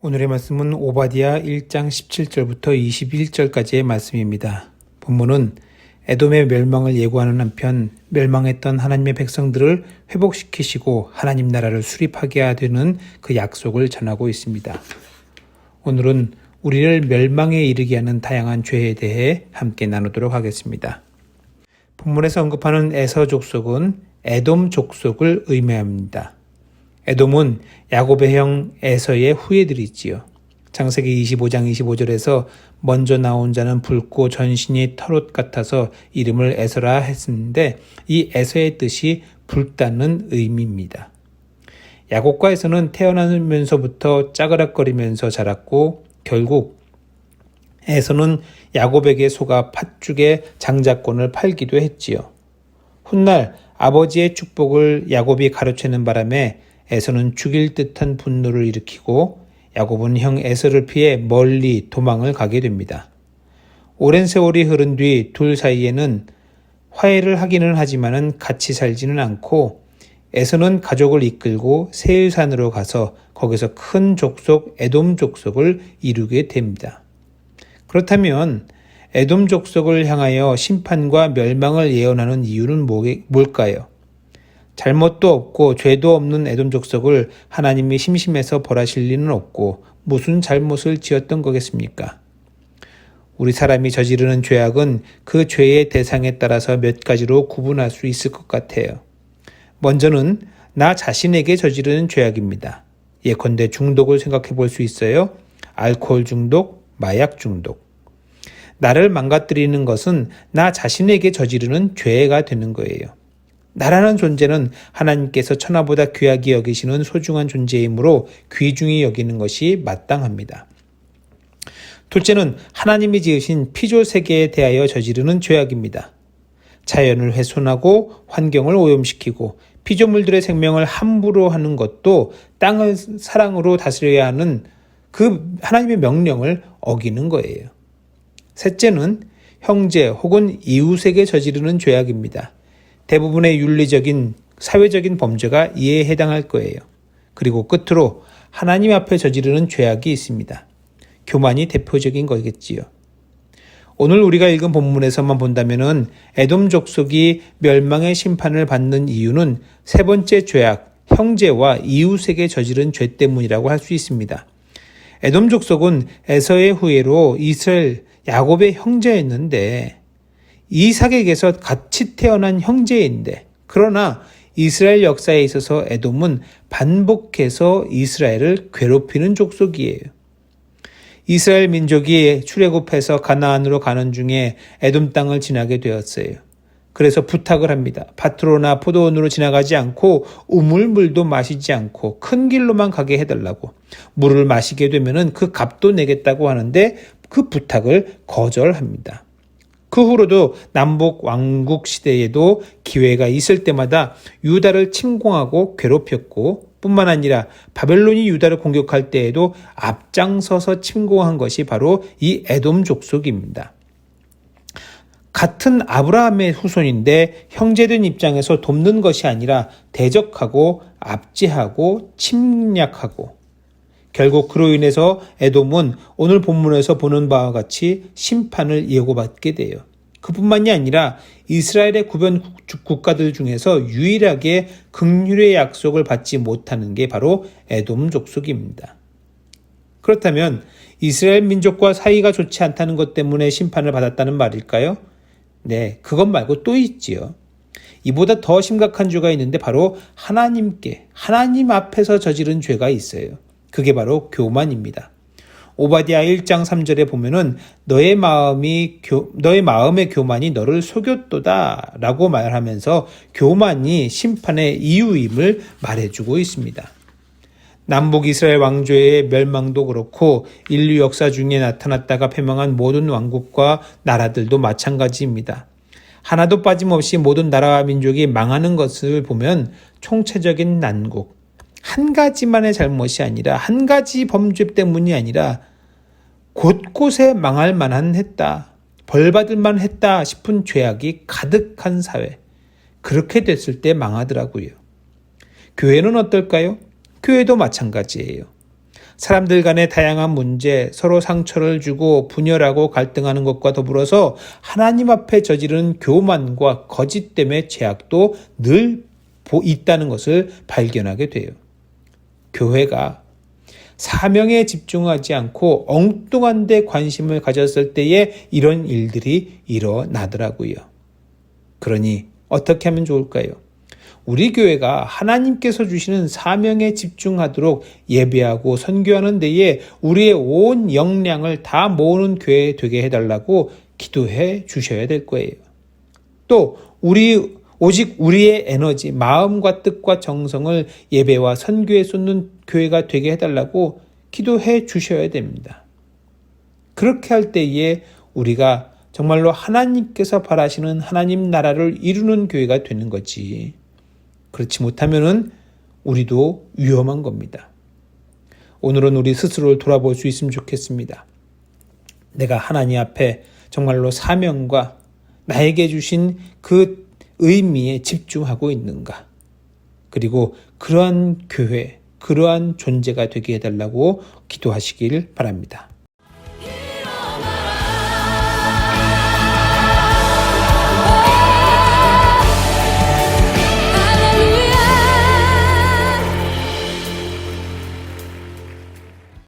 오늘의 말씀은 오바댜 1장 17절부터 21절까지의 말씀입니다. 본문은 에돔의 멸망을 예고하는 한편 멸망했던 하나님의 백성들을 회복시키시고 하나님 나라를 수립하게 되는 그 약속을 전하고 있습니다. 오늘은 우리를 멸망에 이르게 하는 다양한 죄에 대해 함께 나누도록 하겠습니다. 본문에서 언급하는 에서 족속은 에돔 족속을 의미합니다. 에돔은 야곱의 형 에서의 후예들이지요. 창세기 25장 25절에서 먼저 나온 자는 붉고 전신이 털옷 같아서 이름을 에서라 했는데 이 에서의 뜻이 붉다는 의미입니다. 야곱과 에서는 태어나면서부터 짜그락거리면서 자랐고 결국 에서는 야곱에게 속아 팥죽의 장자권을 팔기도 했지요. 훗날 아버지의 축복을 야곱이 가로채는 바람에 에서는 죽일 듯한 분노를 일으키고 야곱은 형 에서를 피해 멀리 도망을 가게 됩니다. 오랜 세월이 흐른 뒤 둘 사이에는 화해를 하기는 하지만 같이 살지는 않고 에서는 가족을 이끌고 세일산으로 가서 거기서 큰 족속 에돔 족속을 이루게 됩니다. 그렇다면 에돔 족속을 향하여 심판과 멸망을 예언하는 이유는 뭘까요? 잘못도 없고 죄도 없는 에돔 족속을 하나님이 심심해서 벌하실 리는 없고 무슨 잘못을 지었던 거겠습니까? 우리 사람이 저지르는 죄악은 그 죄의 대상에 따라서 몇 가지로 구분할 수 있을 것 같아요. 먼저는 나 자신에게 저지르는 죄악입니다. 예컨대 중독을 생각해 볼 수 있어요. 알코올 중독, 마약 중독. 나를 망가뜨리는 것은 나 자신에게 저지르는 죄가 되는 거예요. 나라는 존재는 하나님께서 천하보다 귀하게 여기시는 소중한 존재이므로 귀중히 여기는 것이 마땅합니다. 둘째는 하나님이 지으신 피조 세계에 대하여 저지르는 죄악입니다. 자연을 훼손하고 환경을 오염시키고 피조물들의 생명을 함부로 하는 것도 땅을 사랑으로 다스려야 하는 그 하나님의 명령을 어기는 거예요. 셋째는 형제 혹은 이웃에게 저지르는 죄악입니다. 대부분의 윤리적인 사회적인 범죄가 이에 해당할 거예요. 그리고 끝으로 하나님 앞에 저지르는 죄악이 있습니다. 교만이 대표적인 거겠지요. 오늘 우리가 읽은 본문에서만 본다면은 에돔 족속이 멸망의 심판을 받는 이유는 세 번째 죄악, 형제와 이웃에게 저지른 죄 때문이라고 할 수 있습니다. 에돔 족속은 에서의 후예로 이스라엘 야곱의 형제였는데 이삭에게서 같이 태어난 형제인데 그러나 이스라엘 역사에 있어서 에돔은 반복해서 이스라엘을 괴롭히는 족속이에요. 이스라엘 민족이 출애굽해서 가나안으로 가는 중에 에돔 땅을 지나게 되었어요. 그래서 부탁을 합니다. 밭으로나 포도원으로 지나가지 않고 우물물도 마시지 않고 큰 길로만 가게 해달라고. 물을 마시게 되면은 그 값도 내겠다고 하는데 그 부탁을 거절합니다. 그 후로도 남북 왕국 시대에도 기회가 있을 때마다 유다를 침공하고 괴롭혔고 뿐만 아니라 바벨론이 유다를 공격할 때에도 앞장서서 침공한 것이 바로 이 에돔 족속입니다. 같은 아브라함의 후손인데 형제된 입장에서 돕는 것이 아니라 대적하고 압제하고 침략하고 결국 그로 인해서 에돔은 오늘 본문에서 보는 바와 같이 심판을 예고받게 돼요. 그뿐만이 아니라 이스라엘의 구변 국가들 중에서 유일하게 긍휼의 약속을 받지 못하는 게 바로 에돔 족속입니다. 그렇다면 이스라엘 민족과 사이가 좋지 않다는 것 때문에 심판을 받았다는 말일까요? 네, 그것 말고 또 있지요. 이보다 더 심각한 죄가 있는데 바로 하나님 앞에서 저지른 죄가 있어요. 그게 바로 교만입니다. 오바댜 1장 3절에 보면은 너의 마음의 교만이 너를 속였도다 라고 말하면서 교만이 심판의 이유임을 말해주고 있습니다. 남북 이스라엘 왕조의 멸망도 그렇고 인류 역사 중에 나타났다가 패망한 모든 왕국과 나라들도 마찬가지입니다. 하나도 빠짐없이 모든 나라와 민족이 망하는 것을 보면 총체적인 난국, 한 가지만의 잘못이 아니라 한 가지 범죄 때문이 아니라 곳곳에 망할 만한 했다, 벌받을 만 했다 싶은 죄악이 가득한 사회. 그렇게 됐을 때 망하더라고요. 교회는 어떨까요? 교회도 마찬가지예요. 사람들 간의 다양한 문제, 서로 상처를 주고 분열하고 갈등하는 것과 더불어서 하나님 앞에 저지른 교만과 거짓됨의 죄악도 늘 있다는 것을 발견하게 돼요. 교회가 사명에 집중하지 않고 엉뚱한 데 관심을 가졌을 때에 이런 일들이 일어나더라고요. 그러니 어떻게 하면 좋을까요? 우리 교회가 하나님께서 주시는 사명에 집중하도록 예배하고 선교하는 데에 우리의 온 역량을 다 모으는 교회 되게 해달라고 기도해 주셔야 될 거예요. 또 오직 우리의 에너지, 마음과 뜻과 정성을 예배와 선교에 쏟는 교회가 되게 해달라고 기도해 주셔야 됩니다. 그렇게 할 때에 우리가 정말로 하나님께서 바라시는 하나님 나라를 이루는 교회가 되는 거지. 그렇지 못하면은 우리도 위험한 겁니다. 오늘은 우리 스스로를 돌아볼 수 있으면 좋겠습니다. 내가 하나님 앞에 정말로 사명과 나에게 주신 그 의미에 집중하고 있는가? 그리고 그러한 교회, 그러한 존재가 되게 해달라고 기도하시길 바랍니다.